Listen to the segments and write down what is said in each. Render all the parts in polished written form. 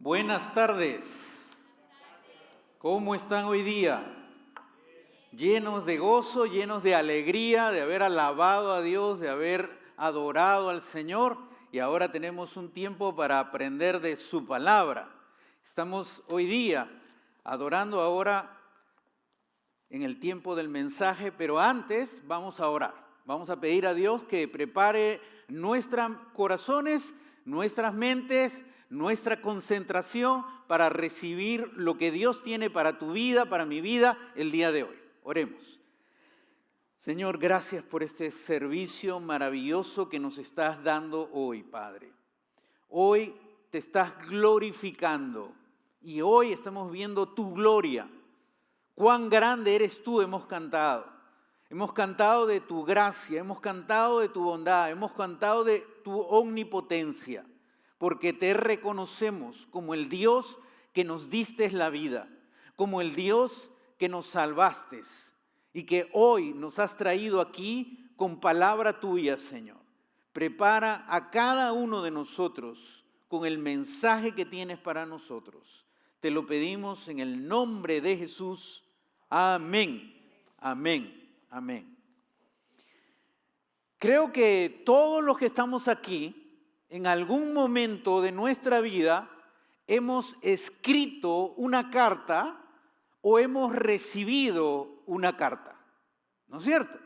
Buenas tardes. ¿Cómo están hoy día? Llenos de gozo, llenos de alegría, de haber alabado a Dios, de haber adorado al Señor. Y ahora tenemos un tiempo para aprender de su palabra. Estamos hoy día adorando ahora en el tiempo del mensaje, pero antes vamos a orar. Vamos a pedir a Dios que prepare nuestros corazones, nuestras mentes, nuestra concentración para recibir lo que Dios tiene para tu vida, para mi vida, el día de hoy. Oremos. Señor, gracias por este servicio maravilloso que nos estás dando hoy, Padre. Hoy te estás glorificando y hoy estamos viendo tu gloria. Cuán grande eres tú, hemos cantado. Hemos cantado de tu gracia, hemos cantado de tu bondad, hemos cantado de tu omnipotencia, porque te reconocemos como el Dios que nos diste la vida, como el Dios que nos salvaste y que hoy nos has traído aquí con palabra tuya, Señor. Prepara a cada uno de nosotros con el mensaje que tienes para nosotros. Te lo pedimos en el nombre de Jesús. Amén, amén, amén. Creo que todos los que estamos aquí, en algún momento de nuestra vida, hemos escrito una carta o hemos recibido una carta. ¿No es cierto?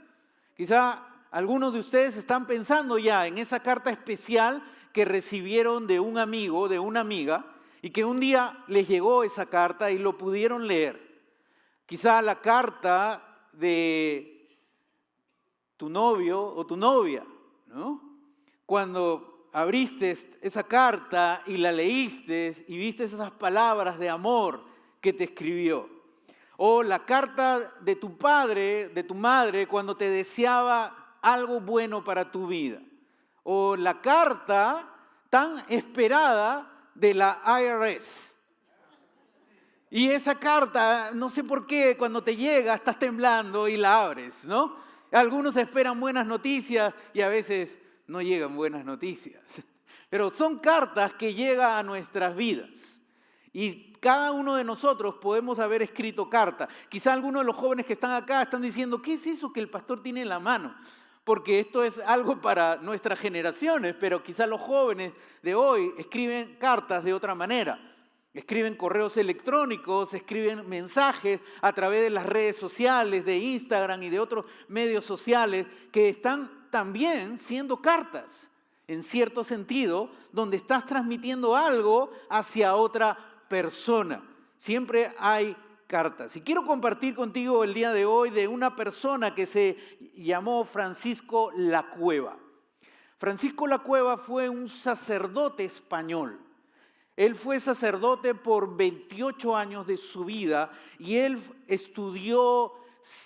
Quizá algunos de ustedes están pensando ya en esa carta especial que recibieron de un amigo, de una amiga, y que un día les llegó esa carta y lo pudieron leer. Quizá la carta de tu novio o tu novia, ¿no? Cuando abriste esa carta y la leíste y viste esas palabras de amor que te escribió. O la carta de tu padre, de tu madre, cuando te deseaba algo bueno para tu vida. O la carta tan esperada de la IRS. Y esa carta, no sé por qué, cuando te llega estás temblando y la abres, ¿no? Algunos esperan buenas noticias y a veces no llegan buenas noticias. Pero son cartas que llegan a nuestras vidas. Y cada uno de nosotros podemos haber escrito carta. Quizá algunos de los jóvenes que están acá están diciendo, ¿qué es eso que el pastor tiene en la mano? Porque esto es algo para nuestras generaciones, pero quizá los jóvenes de hoy escriben cartas de otra manera. Escriben correos electrónicos, escriben mensajes a través de las redes sociales, de Instagram y de otros medios sociales que están también siendo cartas, en cierto sentido, donde estás transmitiendo algo hacia otra persona. Siempre hay cartas. Y quiero compartir contigo el día de hoy de una persona que se llamó Francisco Lacueva. Francisco Lacueva fue un sacerdote español. Él fue sacerdote por 28 años de su vida y él estudió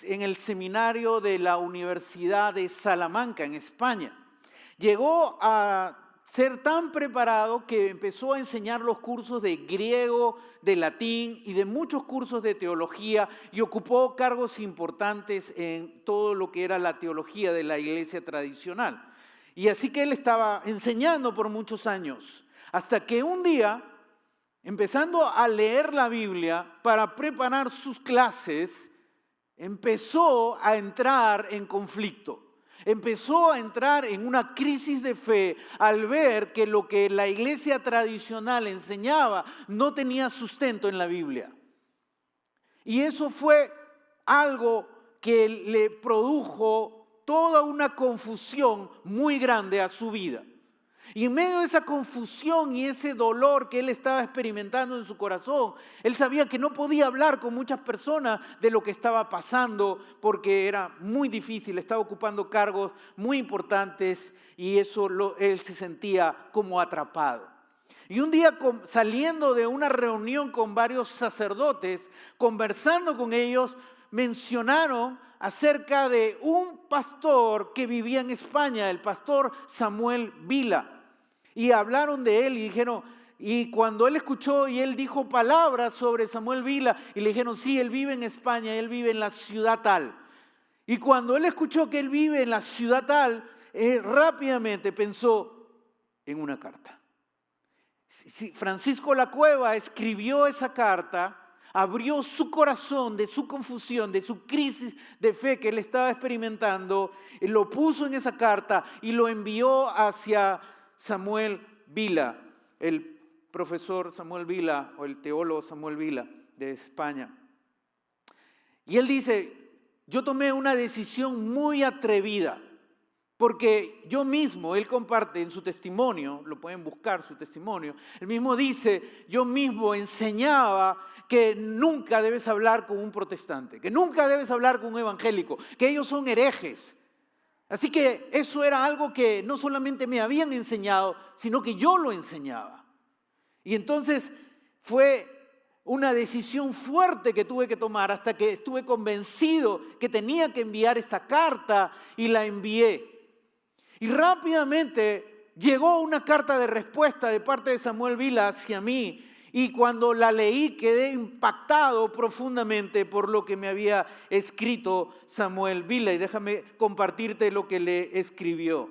en el seminario de la Universidad de Salamanca, en España. Llegó a ser tan preparado que empezó a enseñar los cursos de griego, de latín y de muchos cursos de teología y ocupó cargos importantes en todo lo que era la teología de la iglesia tradicional. Y así que él estaba enseñando por muchos años. Hasta que un día, empezando a leer la Biblia para preparar sus clases, empezó a entrar en conflicto. Empezó a entrar en una crisis de fe al ver que lo que la iglesia tradicional enseñaba no tenía sustento en la Biblia. Y eso fue algo que le produjo toda una confusión muy grande a su vida. Y en medio de esa confusión y ese dolor que él estaba experimentando en su corazón, él sabía que no podía hablar con muchas personas de lo que estaba pasando porque era muy difícil, estaba ocupando cargos muy importantes y él se sentía como atrapado. Y un día saliendo de una reunión con varios sacerdotes, conversando con ellos, mencionaron acerca de un pastor que vivía en España, el pastor Samuel Vila. Y hablaron de él y dijeron, y cuando él escuchó y él dijo palabras sobre Samuel Vila, y le dijeron, sí, él vive en España, él vive en la ciudad tal. Y cuando él escuchó que él vive en la ciudad tal, rápidamente pensó en una carta. Francisco Lacueva escribió esa carta, abrió su corazón de su confusión, de su crisis de fe que él estaba experimentando, y lo puso en esa carta y lo envió hacia Samuel Vila, el profesor Samuel Vila o el teólogo Samuel Vila de España. Y él dice, yo tomé una decisión muy atrevida, porque yo mismo, él comparte en su testimonio, lo pueden buscar su testimonio, él mismo dice, yo mismo enseñaba que nunca debes hablar con un protestante, que nunca debes hablar con un evangélico, que ellos son herejes. Así que eso era algo que no solamente me habían enseñado, sino que yo lo enseñaba. Y entonces fue una decisión fuerte que tuve que tomar hasta que estuve convencido que tenía que enviar esta carta y la envié. Y rápidamente llegó una carta de respuesta de parte de Samuel Vila hacia mí. Y cuando la leí quedé impactado profundamente por lo que me había escrito Samuel Vila. Y déjame compartirte lo que le escribió.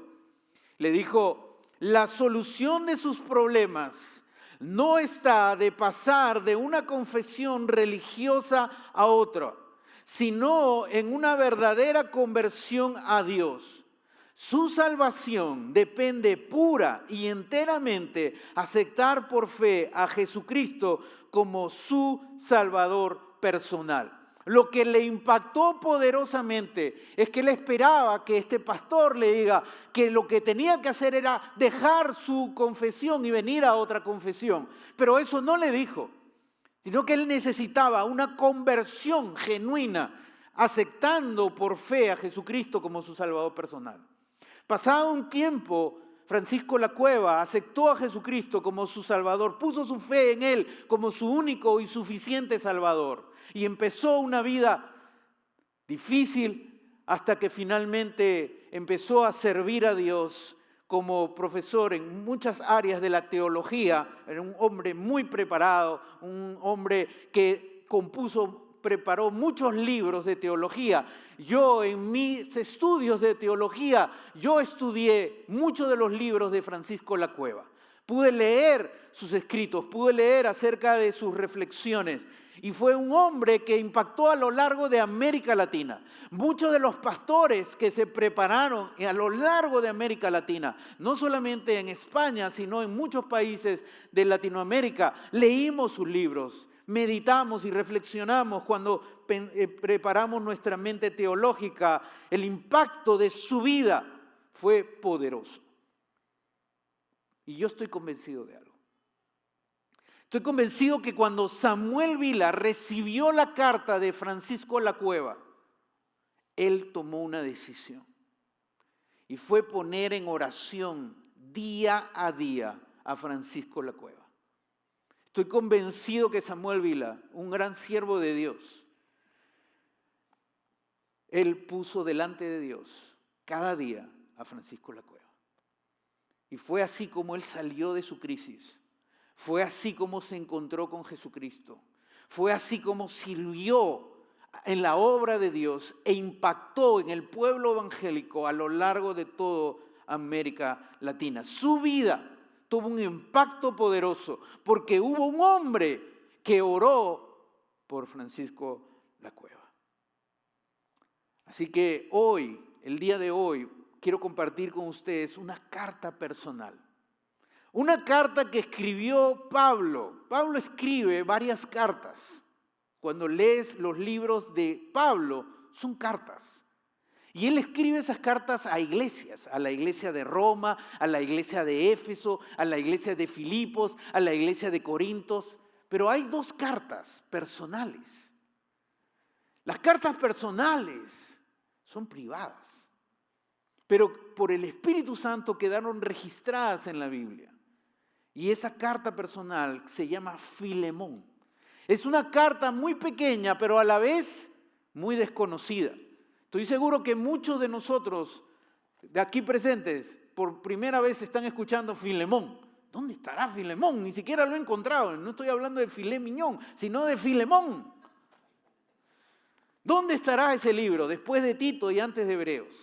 Le dijo, la solución de sus problemas no está de pasar de una confesión religiosa a otra, sino en una verdadera conversión a Dios. Su salvación depende pura y enteramente aceptar por fe a Jesucristo como su Salvador personal. Lo que le impactó poderosamente es que él esperaba que este pastor le diga que lo que tenía que hacer era dejar su confesión y venir a otra confesión. Pero eso no le dijo, sino que él necesitaba una conversión genuina, aceptando por fe a Jesucristo como su Salvador personal. Pasado un tiempo, Francisco Lacueva aceptó a Jesucristo como su Salvador, puso su fe en Él como su único y suficiente Salvador. Y empezó una vida difícil hasta que finalmente empezó a servir a Dios como profesor en muchas áreas de la teología. Era un hombre muy preparado, un hombre que preparó muchos libros de teología. Yo en mis estudios de teología, yo estudié muchos de los libros de Francisco Lacueva. Pude leer sus escritos, pude leer acerca de sus reflexiones. Y fue un hombre que impactó a lo largo de América Latina. Muchos de los pastores que se prepararon a lo largo de América Latina, no solamente en España, sino en muchos países de Latinoamérica, leímos sus libros. Meditamos y reflexionamos cuando preparamos nuestra mente teológica. El impacto de su vida fue poderoso. Y yo estoy convencido de algo. Estoy convencido que cuando Samuel Vila recibió la carta de Francisco Lacueva, él tomó una decisión. Y fue poner en oración día a día a Francisco Lacueva. Estoy convencido que Samuel Vila, un gran siervo de Dios, él puso delante de Dios cada día a Francisco Lacueva. Y fue así como él salió de su crisis. Fue así como se encontró con Jesucristo. Fue así como sirvió en la obra de Dios e impactó en el pueblo evangélico a lo largo de toda América Latina. Su vida tuvo un impacto poderoso porque hubo un hombre que oró por Francisco Lacueva. Así que hoy, el día de hoy, quiero compartir con ustedes una carta personal. Una carta que escribió Pablo. Pablo escribe varias cartas. Cuando lees los libros de Pablo, son cartas. Y él escribe esas cartas a iglesias, a la iglesia de Roma, a la iglesia de Éfeso, a la iglesia de Filipos, a la iglesia de Corintos. Pero hay dos cartas personales. Las cartas personales son privadas, pero por el Espíritu Santo quedaron registradas en la Biblia. Y esa carta personal se llama Filemón. Es una carta muy pequeña, pero a la vez muy desconocida. Estoy seguro que muchos de nosotros, de aquí presentes, por primera vez están escuchando Filemón. ¿Dónde estará Filemón? Ni siquiera lo he encontrado. No estoy hablando de filé miñón, sino de Filemón. ¿Dónde estará ese libro? Después de Tito y antes de Hebreos.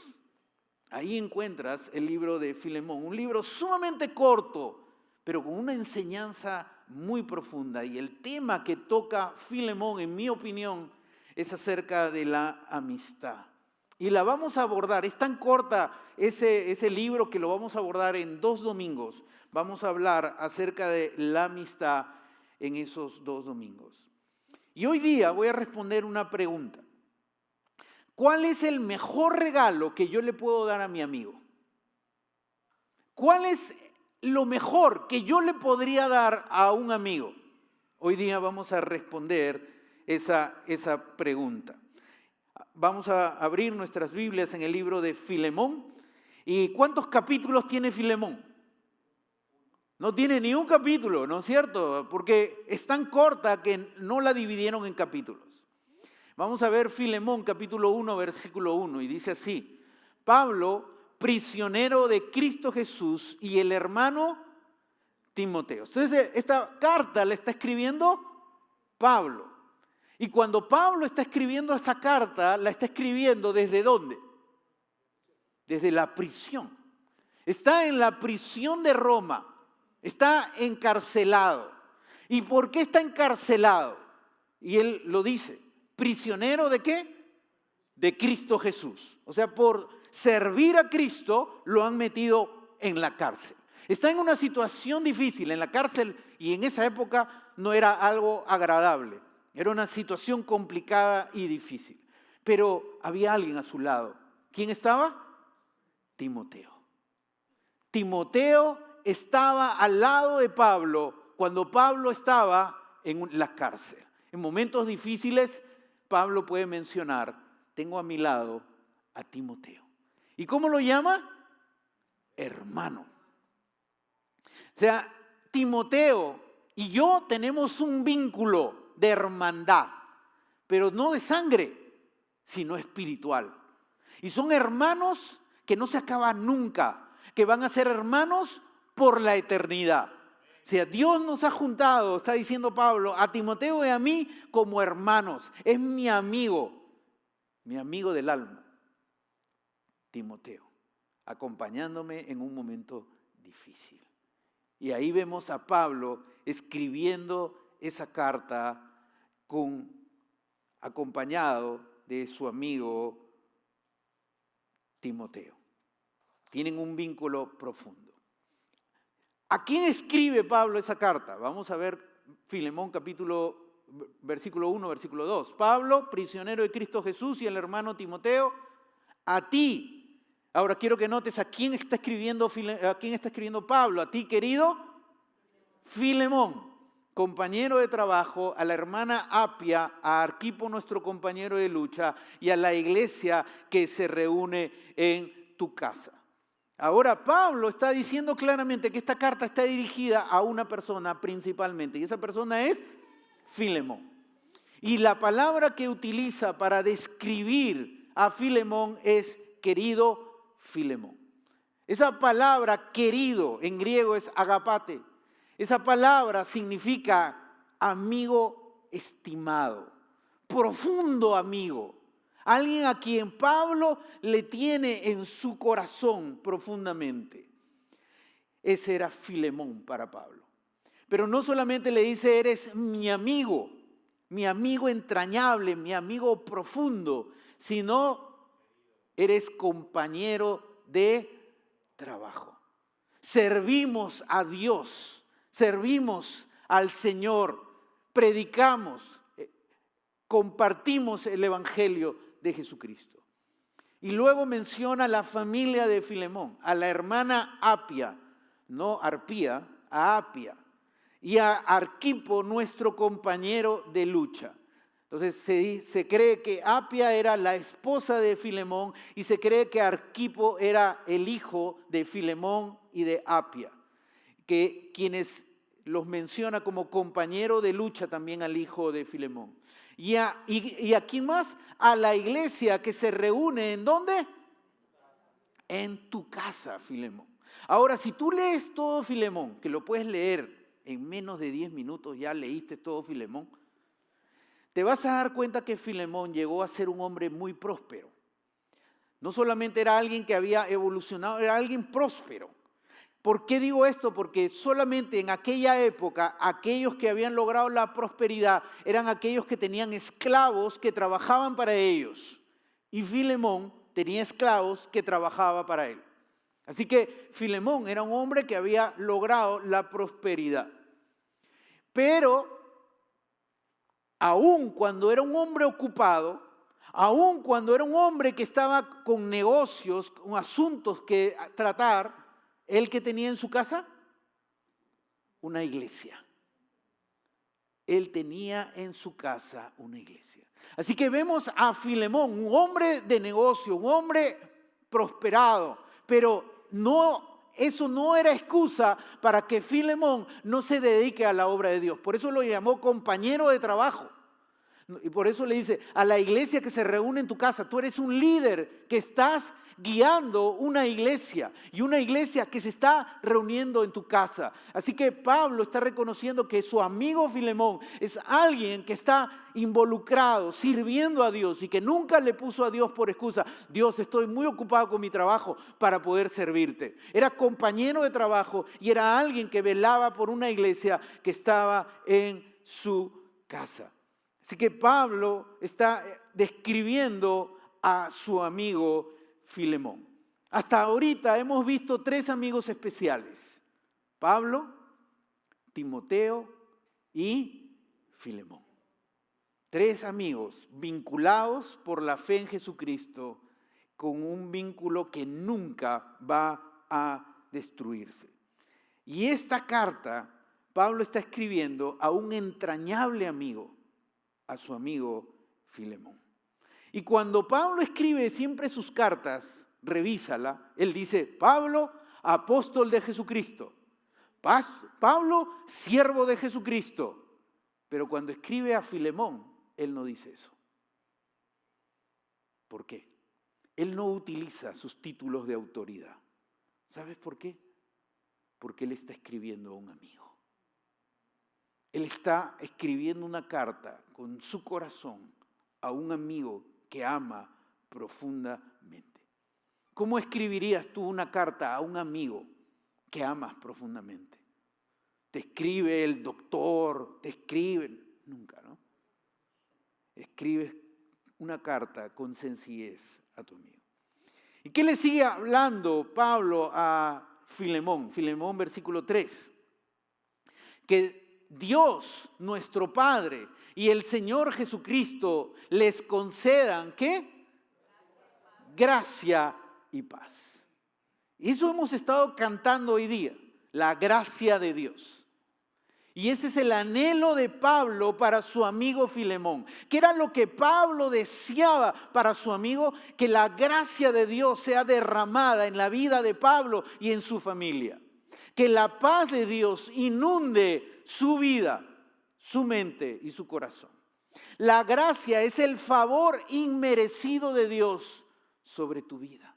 Ahí encuentras el libro de Filemón. Un libro sumamente corto, pero con una enseñanza muy profunda. Y el tema que toca Filemón, en mi opinión, es acerca de la amistad. Y la vamos a abordar, es tan corta ese libro que lo vamos a abordar en 2 domingos. Vamos a hablar acerca de la amistad en esos 2 domingos. Y hoy día voy a responder una pregunta. ¿Cuál es el mejor regalo que yo le puedo dar a mi amigo? ¿Cuál es lo mejor que yo le podría dar a un amigo? Hoy día vamos a responder esa pregunta. Vamos a abrir nuestras Biblias en el libro de Filemón. ¿Y cuántos capítulos tiene Filemón? No tiene ni un capítulo, ¿no es cierto? Porque es tan corta que no la dividieron en capítulos. Vamos a ver Filemón capítulo 1, versículo 1, y dice así: Pablo, prisionero de Cristo Jesús, y el hermano Timoteo. Entonces, esta carta la está escribiendo Pablo. Y cuando Pablo está escribiendo esta carta, la está escribiendo ¿desde dónde? Desde la prisión. Está en la prisión de Roma. Está encarcelado. ¿Y por qué está encarcelado? Y él lo dice, prisionero ¿de qué? De Cristo Jesús. O sea, por servir a Cristo lo han metido en la cárcel. Está en una situación difícil en la cárcel, y en esa época no era algo agradable. Era una situación complicada y difícil. Pero había alguien a su lado. ¿Quién estaba? Timoteo. Timoteo estaba al lado de Pablo cuando Pablo estaba en la cárcel. En momentos difíciles, Pablo puede mencionar, tengo a mi lado a Timoteo. ¿Y cómo lo llama? Hermano. O sea, Timoteo y yo tenemos un vínculo de hermandad, pero no de sangre, sino espiritual. Y son hermanos que no se acaban nunca, que van a ser hermanos por la eternidad. O sea, Dios nos ha juntado, está diciendo Pablo, a Timoteo y a mí como hermanos. Es mi amigo del alma, Timoteo, acompañándome en un momento difícil. Y ahí vemos a Pablo escribiendo esa carta acompañado de su amigo Timoteo. Tienen un vínculo profundo. ¿A quién escribe Pablo esa carta? Vamos a ver Filemón versículo 1, versículo 2. Pablo, prisionero de Cristo Jesús, y el hermano Timoteo, a ti. Ahora quiero que notes a quién está escribiendo Pablo. A ti, querido Filemón, compañero de trabajo, a la hermana Apia, a Arquipo, nuestro compañero de lucha, y a la iglesia que se reúne en tu casa. Ahora Pablo está diciendo claramente que esta carta está dirigida a una persona principalmente, y esa persona es Filemón. Y la palabra que utiliza para describir a Filemón es querido Filemón. Esa palabra querido en griego es agapate. Esa palabra significa amigo estimado, profundo amigo. Alguien a quien Pablo le tiene en su corazón profundamente. Ese era Filemón para Pablo. Pero no solamente le dice, eres mi amigo entrañable, mi amigo profundo, sino eres compañero de trabajo. Servimos a Dios, servimos al Señor, predicamos, compartimos el Evangelio de Jesucristo. Y luego menciona la familia de Filemón, a la hermana Apia, no Arpía, a Apia, y a Arquipo, nuestro compañero de lucha. Entonces se cree que Apia era la esposa de Filemón y se cree que Arquipo era el hijo de Filemón y de Apia, que quienes los menciona como compañero de lucha también al hijo de Filemón. Y aquí más, a la iglesia que se reúne, ¿en dónde? En tu casa, Filemón. Ahora, si tú lees todo Filemón, que lo puedes leer en menos de 10 minutos, ya leíste todo Filemón, te vas a dar cuenta que Filemón llegó a ser un hombre muy próspero. No solamente era alguien que había evolucionado, era alguien próspero. ¿Por qué digo esto? Porque solamente en aquella época aquellos que habían logrado la prosperidad eran aquellos que tenían esclavos que trabajaban para ellos. Y Filemón tenía esclavos que trabajaban para él. Así que Filemón era un hombre que había logrado la prosperidad. Pero aun cuando era un hombre ocupado, aun cuando era un hombre que estaba con negocios, con asuntos que tratar, ¿él que tenía en su casa? Una iglesia. Él tenía en su casa una iglesia. Así que vemos a Filemón, un hombre de negocio, un hombre prosperado, pero eso no era excusa para que Filemón no se dedique a la obra de Dios. Por eso lo llamó compañero de trabajo. Y por eso le dice a la iglesia que se reúne en tu casa, tú eres un líder que estás guiando una iglesia y una iglesia que se está reuniendo en tu casa. Así que Pablo está reconociendo que su amigo Filemón es alguien que está involucrado, sirviendo a Dios y que nunca le puso a Dios por excusa. Dios, estoy muy ocupado con mi trabajo para poder servirte. Era compañero de trabajo y era alguien que velaba por una iglesia que estaba en su casa. Así que Pablo está describiendo a su amigo Filemón. Hasta ahorita hemos visto 3 amigos especiales: Pablo, Timoteo y Filemón. 3 amigos vinculados por la fe en Jesucristo, con un vínculo que nunca va a destruirse. Y esta carta Pablo está escribiendo a un entrañable amigo, a su amigo Filemón. Y cuando Pablo escribe siempre sus cartas, revísala, él dice: Pablo, apóstol de Jesucristo. Pablo, siervo de Jesucristo. Pero cuando escribe a Filemón, él no dice eso. ¿Por qué? Él no utiliza sus títulos de autoridad. ¿Sabes por qué? Porque él está escribiendo a un amigo. Él está escribiendo una carta con su corazón a un amigo que ama profundamente. ¿Cómo escribirías tú una carta a un amigo que amas profundamente? Te escribe el doctor, te escribe, nunca, ¿no? Escribes una carta con sencillez a tu amigo. ¿Y qué le sigue hablando Pablo a Filemón? Filemón, versículo 3. Que Dios, nuestro Padre, y el Señor Jesucristo les concedan, ¿qué? Gracia y paz. Y eso hemos estado cantando hoy día, la gracia de Dios. Y ese es el anhelo de Pablo para su amigo Filemón. ¿Qué era lo que Pablo deseaba para su amigo? Que la gracia de Dios sea derramada en la vida de Pablo y en su familia. Que la paz de Dios inunde su vida, su mente y su corazón. La gracia es el favor inmerecido de Dios sobre tu vida.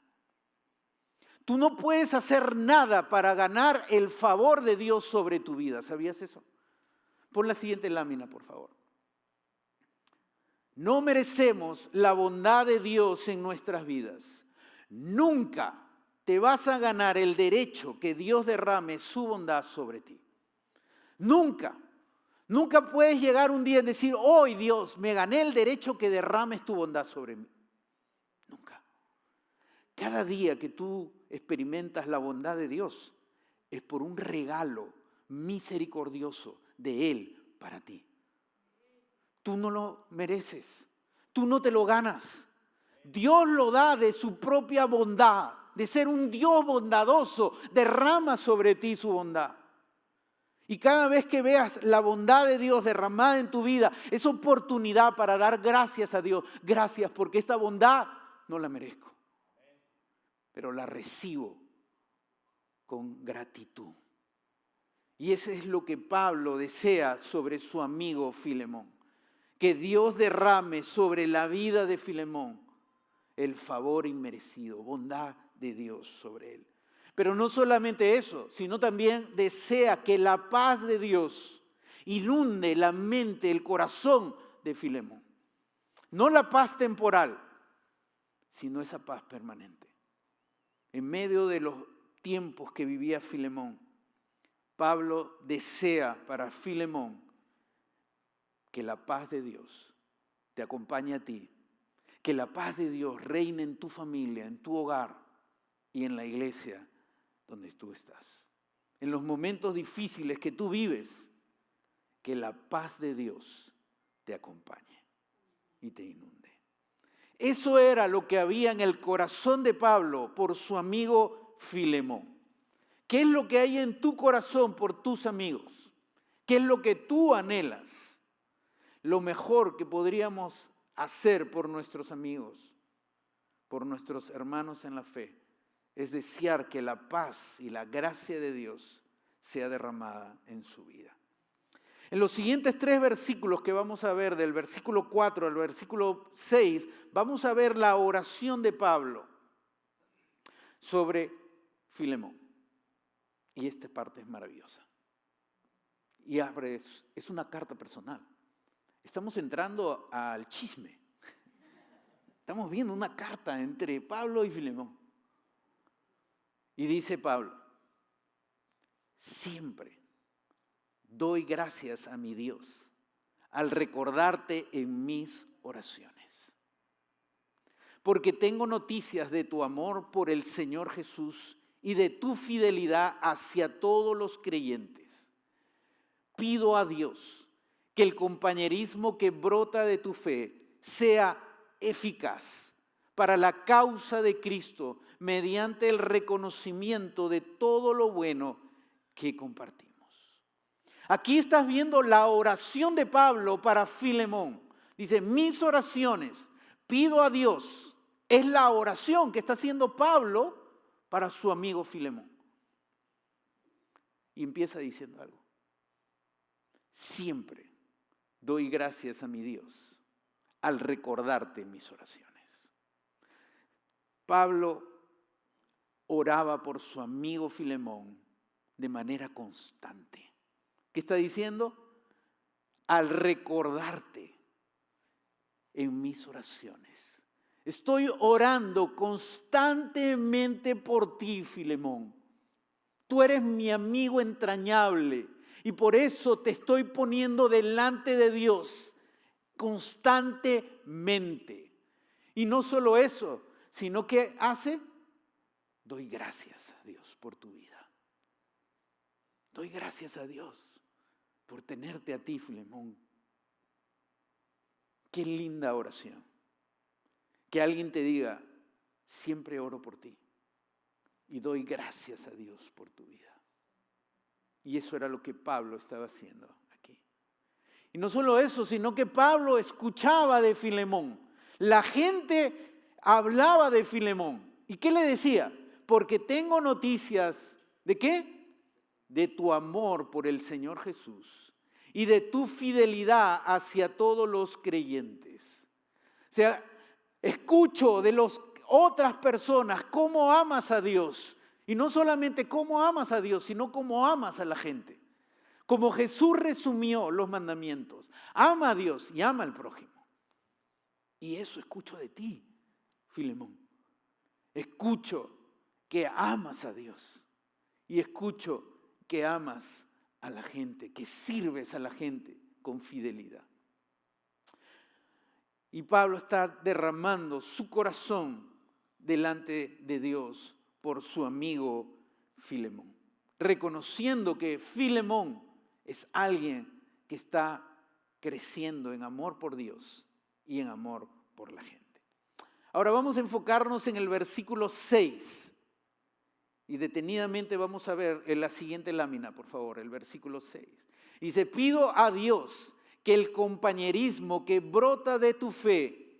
Tú no puedes hacer nada para ganar el favor de Dios sobre tu vida. ¿Sabías eso? Pon la siguiente lámina, por favor. No merecemos la bondad de Dios en nuestras vidas. Nunca te vas a ganar el derecho que Dios derrame su bondad sobre ti. Nunca. Nunca puedes llegar un día y decir: hoy Dios, me gané el derecho que derrames tu bondad sobre mí. Nunca. Cada día que tú experimentas la bondad de Dios es por un regalo misericordioso de Él para ti. Tú no lo mereces. Tú no te lo ganas. Dios lo da de su propia bondad, de ser un Dios bondadoso, derrama sobre ti su bondad. Y cada vez que veas la bondad de Dios derramada en tu vida, es oportunidad para dar gracias a Dios. Gracias porque esta bondad no la merezco, pero la recibo con gratitud. Y eso es lo que Pablo desea sobre su amigo Filemón. Que Dios derrame sobre la vida de Filemón el favor inmerecido, bondad de Dios sobre él. Pero no solamente eso, sino también desea que la paz de Dios inunde la mente, el corazón de Filemón. No la paz temporal, sino esa paz permanente. En medio de los tiempos que vivía Filemón, Pablo desea para Filemón que la paz de Dios te acompañe a ti, que la paz de Dios reine en tu familia, en tu hogar y en la iglesia donde tú estás. En los momentos difíciles que tú vives, que la paz de Dios te acompañe y te inunde. Eso era lo que había en el corazón de Pablo por su amigo Filemón. ¿Qué es lo que hay en tu corazón por tus amigos? ¿Qué es lo que tú anhelas? Lo mejor que podríamos hacer por nuestros amigos, por nuestros hermanos en la fe, es desear que la paz y la gracia de Dios sea derramada en su vida. En los siguientes 3 versículos que vamos a ver, del versículo 4 al versículo 6, vamos a ver la oración de Pablo sobre Filemón. Y esta parte es maravillosa. Y es una carta personal. Estamos entrando al chisme. Estamos viendo una carta entre Pablo y Filemón. Y dice Pablo: siempre doy gracias a mi Dios al recordarte en mis oraciones, porque tengo noticias de tu amor por el Señor Jesús y de tu fidelidad hacia todos los creyentes. Pido a Dios que el compañerismo que brota de tu fe sea eficaz para la causa de Cristo mediante el reconocimiento de todo lo bueno que compartimos. Aquí estás viendo la oración de Pablo para Filemón. Dice: mis oraciones, pido a Dios. Es la oración que está haciendo Pablo para su amigo Filemón. Y empieza diciendo algo: siempre doy gracias a mi Dios al recordarte mis oraciones. Pablo oraba por su amigo Filemón de manera constante. ¿Qué está diciendo? Al recordarte en mis oraciones. Estoy orando constantemente por ti, Filemón. Tú eres mi amigo entrañable y por eso te estoy poniendo delante de Dios constantemente. Y no solo eso, sino que doy gracias a Dios por tu vida. Doy gracias a Dios por tenerte a ti, Filemón. Qué linda oración. Que alguien te diga: siempre oro por ti y doy gracias a Dios por tu vida. Y eso era lo que Pablo estaba haciendo aquí. Y no solo eso, sino que Pablo escuchaba de Filemón. La gente hablaba de Filemón. ¿Y qué le decía? Porque tengo noticias, ¿de qué? De tu amor por el Señor Jesús y de tu fidelidad hacia todos los creyentes. O sea, escucho de las otras personas cómo amas a Dios. Y no solamente cómo amas a Dios, sino cómo amas a la gente. Como Jesús resumió los mandamientos: ama a Dios y ama al prójimo. Y eso escucho de ti, Filemón. Escucho que amas a Dios y escucho que amas a la gente, que sirves a la gente con fidelidad. Y Pablo está derramando su corazón delante de Dios por su amigo Filemón, reconociendo que Filemón es alguien que está creciendo en amor por Dios y en amor por la gente. Ahora vamos a enfocarnos en el versículo 6. Y detenidamente vamos a ver en la siguiente lámina, por favor, el versículo 6. Dice: pido a Dios que el compañerismo que brota de tu fe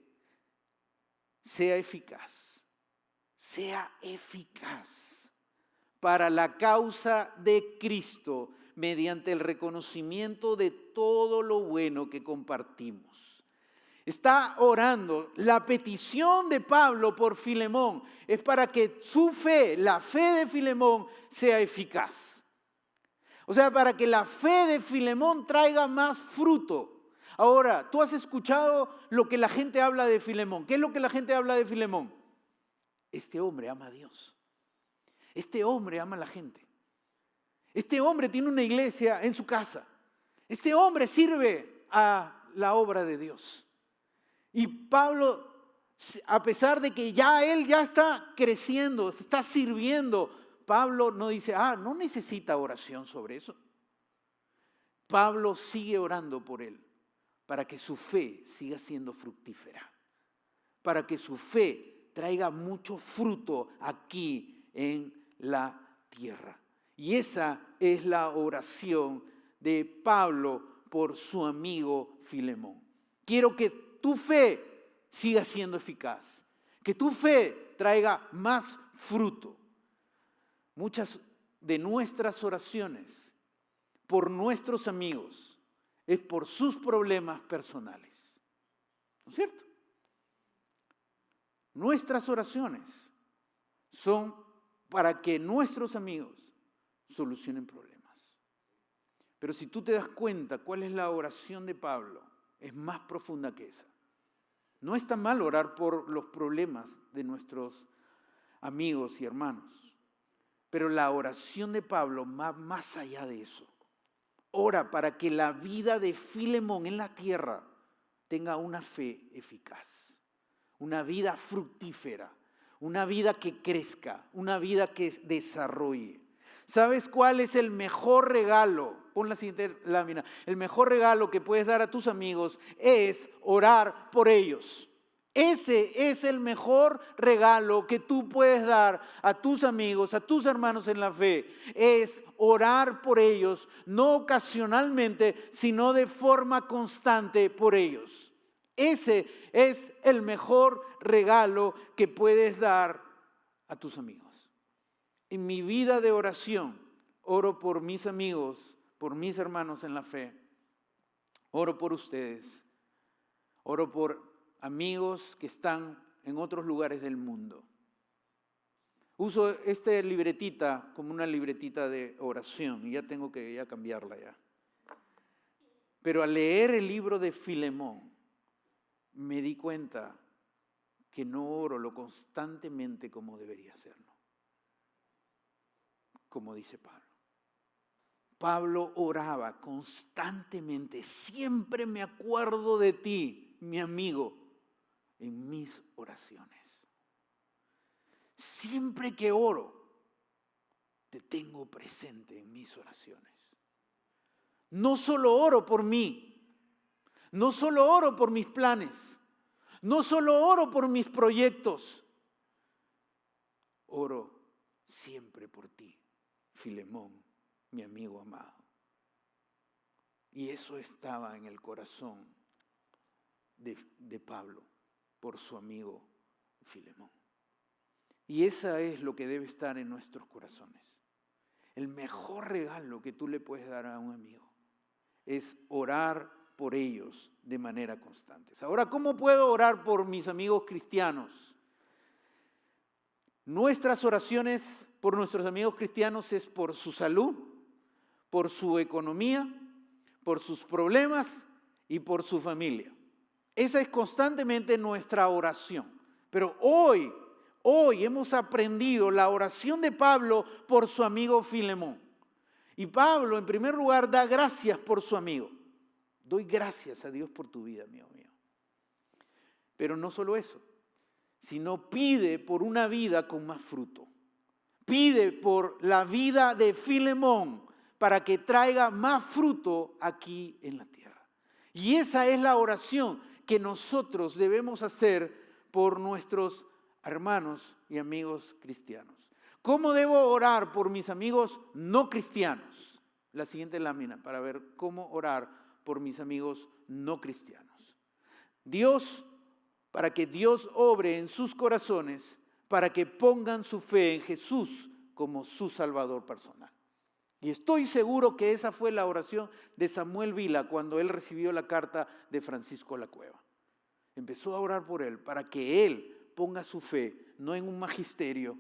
sea eficaz para la causa de Cristo mediante el reconocimiento de todo lo bueno que compartimos. Está orando. La petición de Pablo por Filemón es para que su fe, la fe de Filemón, sea eficaz. O sea, para que la fe de Filemón traiga más fruto. Ahora, tú has escuchado lo que la gente habla de Filemón. ¿Qué es lo que la gente habla de Filemón? Este hombre ama a Dios. Este hombre ama a la gente. Este hombre tiene una iglesia en su casa. Este hombre sirve a la obra de Dios. Y Pablo, a pesar de que él ya está creciendo, está sirviendo, Pablo no dice, no necesita oración sobre eso. Pablo sigue orando por él, para que su fe siga siendo fructífera, para que su fe traiga mucho fruto aquí en la tierra. Y esa es la oración de Pablo por su amigo Filemón. Quiero que tu fe siga siendo eficaz, que tu fe traiga más fruto. Muchas de nuestras oraciones por nuestros amigos es por sus problemas personales. ¿No es cierto? Nuestras oraciones son para que nuestros amigos solucionen problemas. Pero si tú te das cuenta cuál es la oración de Pablo, es más profunda que esa. No está mal orar por los problemas de nuestros amigos y hermanos, pero la oración de Pablo va más allá de eso. Ora para que la vida de Filemón en la tierra tenga una fe eficaz, una vida fructífera, una vida que crezca, una vida que desarrolle. ¿Sabes cuál es el mejor regalo? Pon la siguiente lámina. El mejor regalo que puedes dar a tus amigos es orar por ellos. Ese es el mejor regalo que tú puedes dar a tus amigos, a tus hermanos en la fe. Es orar por ellos, no ocasionalmente, sino de forma constante por ellos. Ese es el mejor regalo que puedes dar a tus amigos. En mi vida de oración, oro por mis amigos, por mis hermanos en la fe. Oro por ustedes. Oro por amigos que están en otros lugares del mundo. Uso esta libretita como una libretita de oración y ya tengo que cambiarla ya. Pero al leer el libro de Filemón, me di cuenta que no oro lo constantemente como debería hacerlo. Como dice Pablo. Pablo oraba constantemente. Siempre me acuerdo de ti, mi amigo, en mis oraciones. Siempre que oro, te tengo presente en mis oraciones. No solo oro por mí, no solo oro por mis planes, no solo oro por mis proyectos, oro siempre por ti, Filemón, mi amigo amado. Y eso estaba en el corazón de Pablo por su amigo Filemón. Y esa es lo que debe estar en nuestros corazones. El mejor regalo que tú le puedes dar a un amigo es orar por ellos de manera constante. Ahora, ¿cómo puedo orar por mis amigos cristianos? Nuestras oraciones por nuestros amigos cristianos es por su salud, por su economía, por sus problemas y por su familia. Esa es constantemente nuestra oración. Pero hoy hemos aprendido la oración de Pablo por su amigo Filemón. Y Pablo, en primer lugar, da gracias por su amigo. Doy gracias a Dios por tu vida, amigo mío. Pero no solo eso, sino pide por una vida con más fruto. Pide por la vida de Filemón para que traiga más fruto aquí en la tierra. Y esa es la oración que nosotros debemos hacer por nuestros hermanos y amigos cristianos. ¿Cómo debo orar por mis amigos no cristianos? La siguiente lámina para ver cómo orar por mis amigos no cristianos. Para que Dios obre en sus corazones, para que pongan su fe en Jesús como su Salvador personal. Y estoy seguro que esa fue la oración de Samuel Vila cuando él recibió la carta de Francisco La Cueva. Empezó a orar por él para que él ponga su fe no en un magisterio,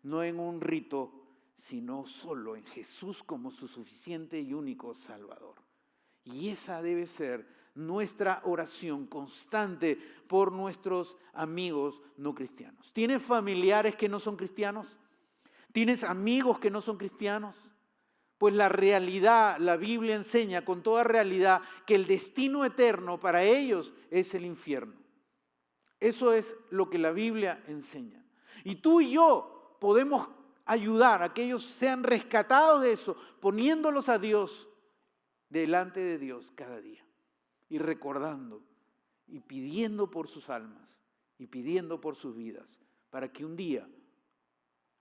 no en un rito, sino solo en Jesús como su suficiente y único Salvador. Y esa debe ser nuestra oración constante por nuestros amigos no cristianos. ¿Tienes familiares que no son cristianos? ¿Tienes amigos que no son cristianos? Pues la realidad, la Biblia enseña con toda realidad que el destino eterno para ellos es el infierno. Eso es lo que la Biblia enseña. Y tú y yo podemos ayudar a que ellos sean rescatados de eso, poniéndolos a Dios delante de Dios cada día. Y recordando y pidiendo por sus almas y pidiendo por sus vidas, para que un día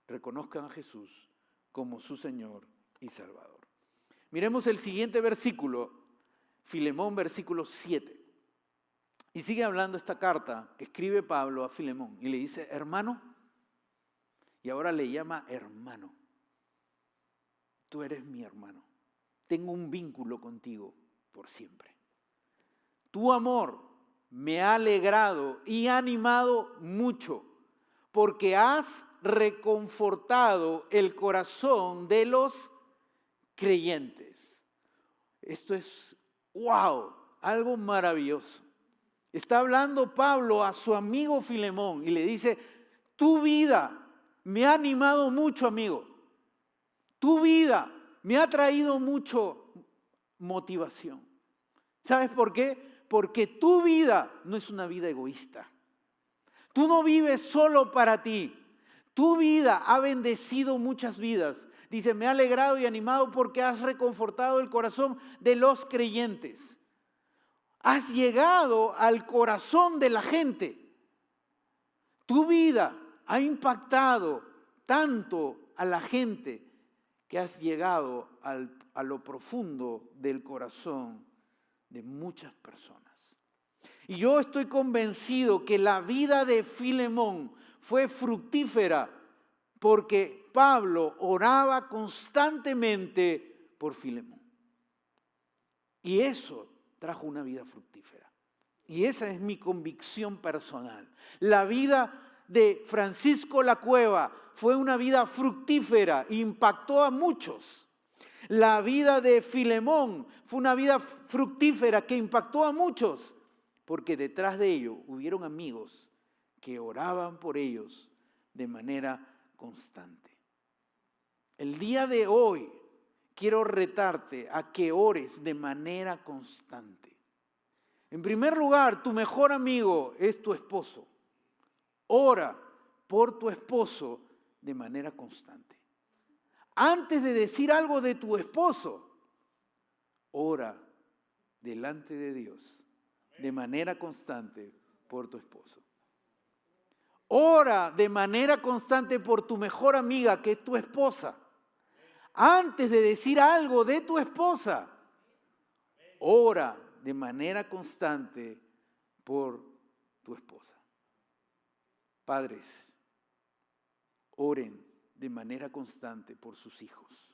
reconozcan a Jesús como su Señor y Salvador. Miremos el siguiente versículo, Filemón, versículo 7. Y sigue hablando esta carta que escribe Pablo a Filemón y le dice, hermano, y ahora le llama hermano. Tú eres mi hermano. Tengo un vínculo contigo por siempre. Tu amor me ha alegrado y animado mucho, porque has reconfortado el corazón de los creyentes. Esto es, wow, algo maravilloso. Está hablando Pablo a su amigo Filemón y le dice, tu vida me ha animado mucho, amigo. Tu vida me ha traído mucho motivación. ¿Sabes por qué? Porque tu vida no es una vida egoísta. Tú no vives solo para ti. Tu vida ha bendecido muchas vidas. Dice, me ha alegrado y animado porque has reconfortado el corazón de los creyentes. Has llegado al corazón de la gente. Tu vida ha impactado tanto a la gente que has llegado a lo profundo del corazón de muchas personas. Y yo estoy convencido que la vida de Filemón fue fructífera porque Pablo oraba constantemente por Filemón. Y eso trajo una vida fructífera. Y esa es mi convicción personal. La vida de Francisco Lacueva fue una vida fructífera, impactó a muchos. La vida de Filemón fue una vida fructífera que impactó a muchos, porque detrás de ello hubieron amigos que oraban por ellos de manera constante. El día de hoy quiero retarte a que ores de manera constante. En primer lugar, tu mejor amigo es tu esposo. Ora por tu esposo de manera constante. Antes de decir algo de tu esposo, ora delante de Dios de manera constante por tu esposo. Ora de manera constante por tu mejor amiga, que es tu esposa. Antes de decir algo de tu esposa, ora de manera constante por tu esposa. Padres, oren de manera constante por sus hijos.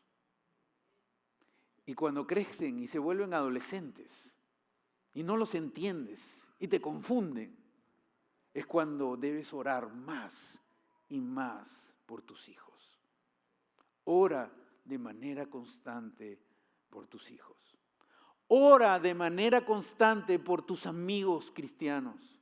Y cuando crecen y se vuelven adolescentes y no los entiendes y te confunden, es cuando debes orar más y más por tus hijos. Ora de manera constante por tus hijos. Ora de manera constante por tus amigos cristianos,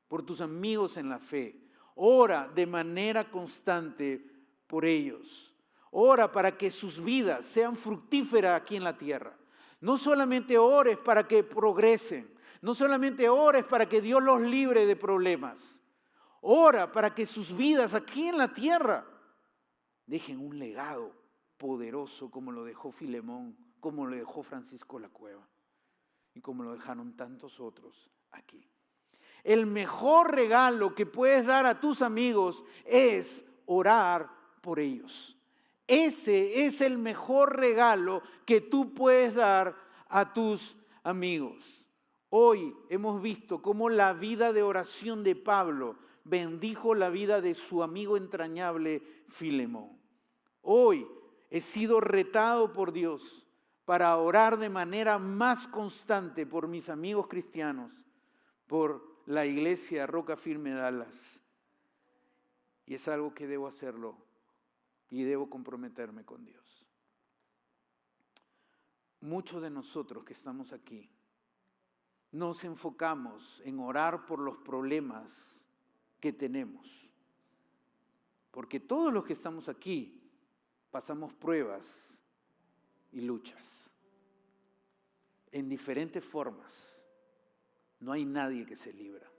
por tus amigos en la fe. Ora de manera constante por ellos. Ora para que sus vidas sean fructíferas aquí en la tierra. No solamente ores para que progresen. No solamente ores para que Dios los libre de problemas. Ora para que sus vidas aquí en la tierra dejen un legado poderoso como lo dejó Filemón, como lo dejó Francisco Lacueva y como lo dejaron tantos otros aquí. El mejor regalo que puedes dar a tus amigos es orar por ellos. Ese es el mejor regalo que tú puedes dar a tus amigos. Hoy hemos visto cómo la vida de oración de Pablo bendijo la vida de su amigo entrañable Filemón. Hoy he sido retado por Dios para orar de manera más constante por mis amigos cristianos, por la iglesia Roca Firme Dallas. Y es algo que debo hacerlo y debo comprometerme con Dios. Muchos de nosotros que estamos aquí nos enfocamos en orar por los problemas que tenemos. Porque todos los que estamos aquí pasamos pruebas y luchas en diferentes formas. No hay nadie que se libra.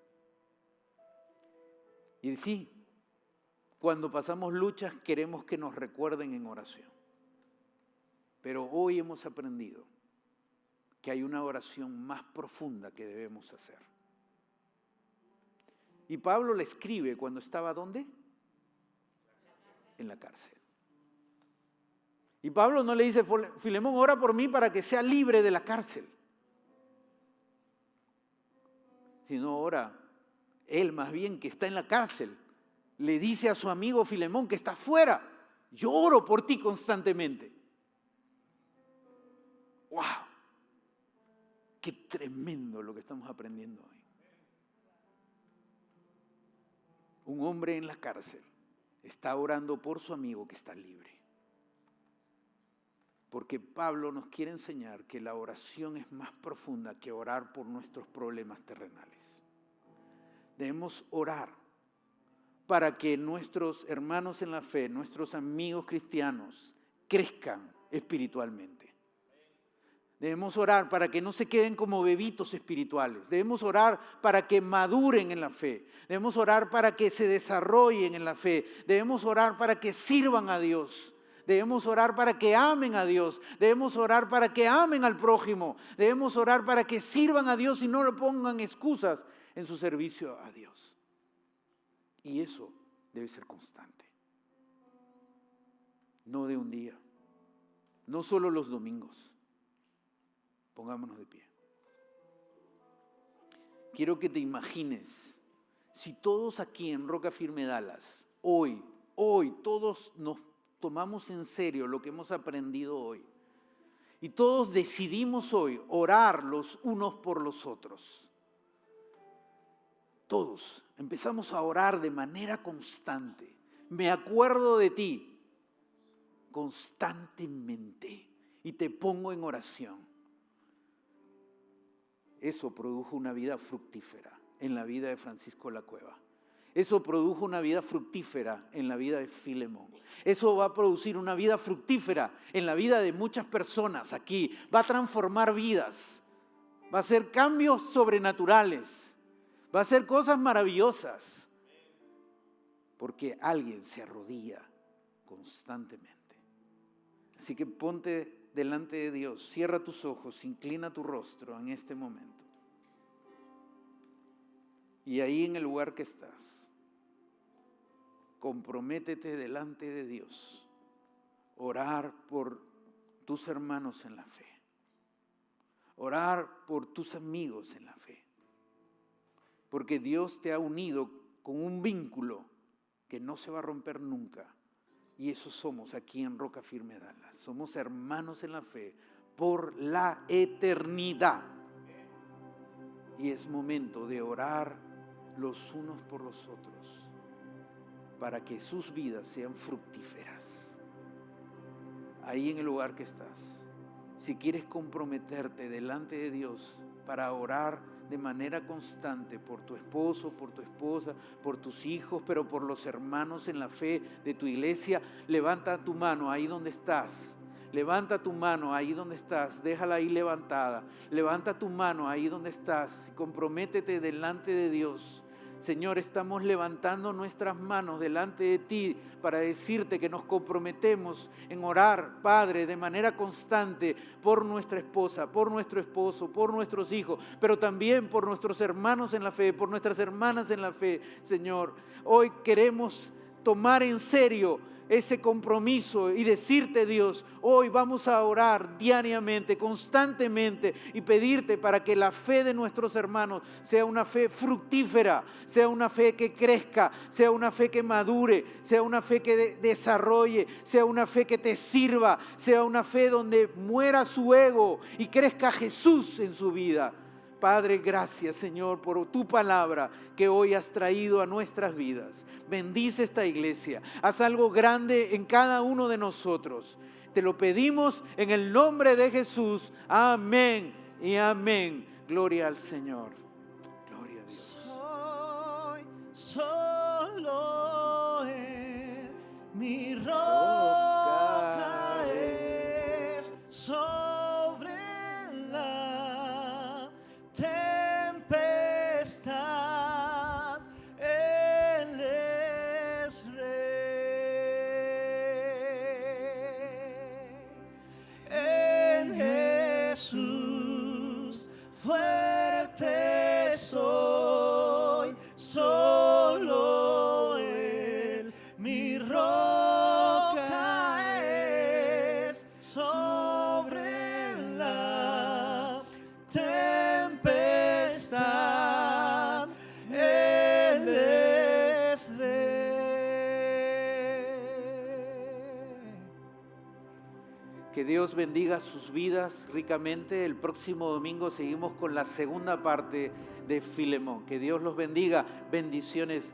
Y sí, cuando pasamos luchas queremos que nos recuerden en oración. Pero hoy hemos aprendido que hay una oración más profunda que debemos hacer. Y Pablo le escribe cuando estaba ¿dónde? En la cárcel. Y Pablo no le dice, Filemón, ora por mí para que sea libre de la cárcel. Sino ora, él más bien que está en la cárcel, le dice a su amigo Filemón que está afuera, yo oro por ti constantemente. ¡Wow! ¡Qué tremendo lo que estamos aprendiendo hoy! Un hombre en la cárcel está orando por su amigo que está libre. Porque Pablo nos quiere enseñar que la oración es más profunda que orar por nuestros problemas terrenales. Debemos orar para que nuestros hermanos en la fe, nuestros amigos cristianos, crezcan espiritualmente. Debemos orar para que no se queden como bebitos espirituales. Debemos orar para que maduren en la fe. Debemos orar para que se desarrollen en la fe. Debemos orar para que sirvan a Dios. Debemos orar para que amen a Dios. Debemos orar para que amen al prójimo. Debemos orar para que sirvan a Dios y no le pongan excusas en su servicio a Dios. Y eso debe ser constante. No de un día. No solo los domingos. Pongámonos de pie. Quiero que te imagines, si todos aquí en Roca Firme Dallas, hoy, todos nos tomamos en serio lo que hemos aprendido hoy, y todos decidimos hoy orar los unos por los otros. Todos empezamos a orar de manera constante. Me acuerdo de ti constantemente y te pongo en oración. Eso produjo una vida fructífera en la vida de Francisco La Cueva. Eso produjo una vida fructífera en la vida de Filemón. Eso va a producir una vida fructífera en la vida de muchas personas aquí. Va a transformar vidas. Va a hacer cambios sobrenaturales. Va a hacer cosas maravillosas. Porque alguien se arrodilla constantemente. Así que ponte delante de Dios, cierra tus ojos, inclina tu rostro en este momento. Y ahí en el lugar que estás, comprométete delante de Dios, orar por tus hermanos en la fe, orar por tus amigos en la fe, porque Dios te ha unido con un vínculo que no se va a romper nunca. Y eso somos aquí en Roca Firme Dallas. Somos hermanos en la fe por la eternidad. Y es momento de orar los unos por los otros para que sus vidas sean fructíferas. Ahí en el lugar que estás, si quieres comprometerte delante de Dios para orar de manera constante por tu esposo, por tu esposa, por tus hijos, pero por los hermanos en la fe de tu iglesia, levanta tu mano ahí donde estás. Levanta tu mano ahí donde estás, déjala ahí levantada. Levanta tu mano ahí donde estás, comprométete delante de Dios. Señor, estamos levantando nuestras manos delante de ti para decirte que nos comprometemos en orar, Padre, de manera constante por nuestra esposa, por nuestro esposo, por nuestros hijos, pero también por nuestros hermanos en la fe, por nuestras hermanas en la fe, Señor. Hoy queremos tomar en serio ese compromiso y decirte, Dios, hoy vamos a orar diariamente, constantemente y pedirte para que la fe de nuestros hermanos sea una fe fructífera, sea una fe que crezca, sea una fe que madure, sea una fe que desarrolle, sea una fe que te sirva, sea una fe donde muera su ego y crezca Jesús en su vida. Padre, gracias, Señor, por tu palabra que hoy has traído a nuestras vidas. Bendice esta iglesia. Haz algo grande en cada uno de nosotros. Te lo pedimos en el nombre de Jesús. Amén y amén. Gloria al Señor. Gloria a Dios. Soy solo en mi roca. sobre la tempestad. Él es Rey. Que Dios bendiga sus vidas ricamente. El próximo domingo seguimos con la segunda parte de Filemón. Que Dios los bendiga. Bendiciones